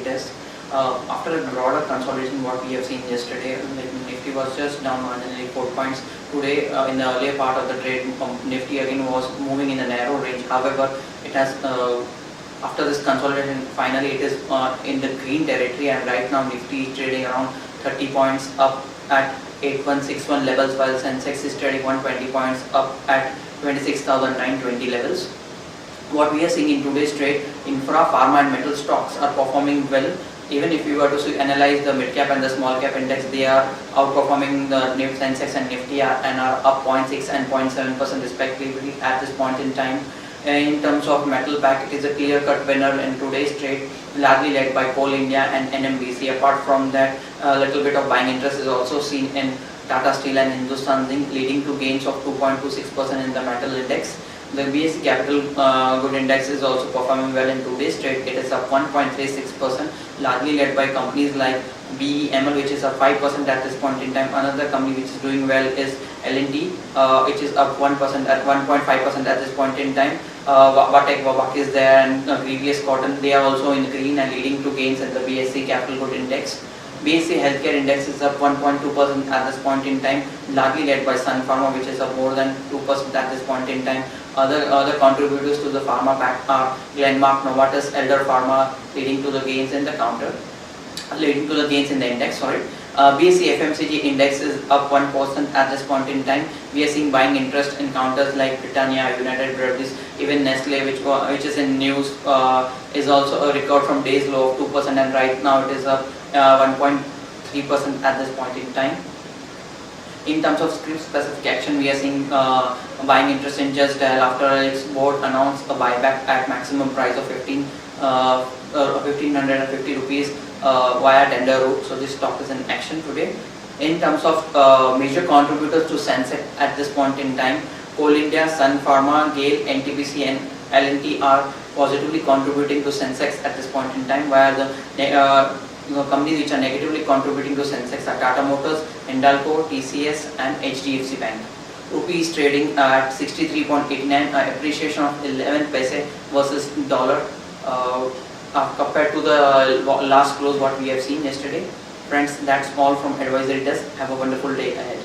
desk. After a broader consolidation, what we have seen yesterday, like Nifty was just down marginally 4 points. Today, in the earlier part of the trade, Nifty again was moving in a narrow range. However, it has after this consolidation, finally it is in the green territory, and right now Nifty is trading around 30 points up at 8161 levels, while Sensex is trading 120 points up at 26,920 levels. What we are seeing in today's trade, infra, pharma and metal stocks are performing well. Even if you were to analyze the mid cap and the small cap index, they are outperforming the Sensex and Nifty and are up 0.6 and 0.7% respectively at this point in time. In terms of metal pack, it is a clear-cut winner in today's trade, largely led by Coal India and NMDC. Apart from that, a little bit of buying interest is also seen in Tata Steel and Hindustan Zinc, leading to gains of 2.26% in the metal index. The BSE Capital Good Index is also performing well in today's trade. It is up 1.36%, largely led by companies like BEML, which is up 5% at this point in time. Another company which is doing well is L&T, which is up 1% at 1.5% at this point in time. Vavak is there, and previous Cotton, they are also in green and leading to gains in the BSE Capital Good Index. BSE Healthcare Index is up 1.2% at this point in time, largely led by Sun Pharma, which is up more than 2% at this point in time. Other contributors to the pharma pack are Glenmark, Novartis, Elder Pharma, leading to the gains in the index. BSE FMCG index is up 1% at this point in time. We are seeing buying interest in counters like Britannia, United Breweries, even Nestle, which is in news, is also a record from days low of 2%, and right now it is up 1.3% at this point in time. In terms of script-specific action, we are seeing buying interest in Just Dial after its board announced a buyback at maximum price of 1,550 rupees via tender route. So this stock is in action today. In terms of major contributors to Sensex at this point in time, Coal India, Sun Pharma, GAIL, NTPC and L&T are positively contributing to Sensex at this point in time, while the companies which are negatively contributing to Sensex are Tata Motors, Hindalco, TCS and HDFC Bank. Rupee is trading at 63.89, appreciation of 11 paise versus dollar compared to the last close what we have seen yesterday. Friends, that's all from Advisory Desk. Have a wonderful day ahead.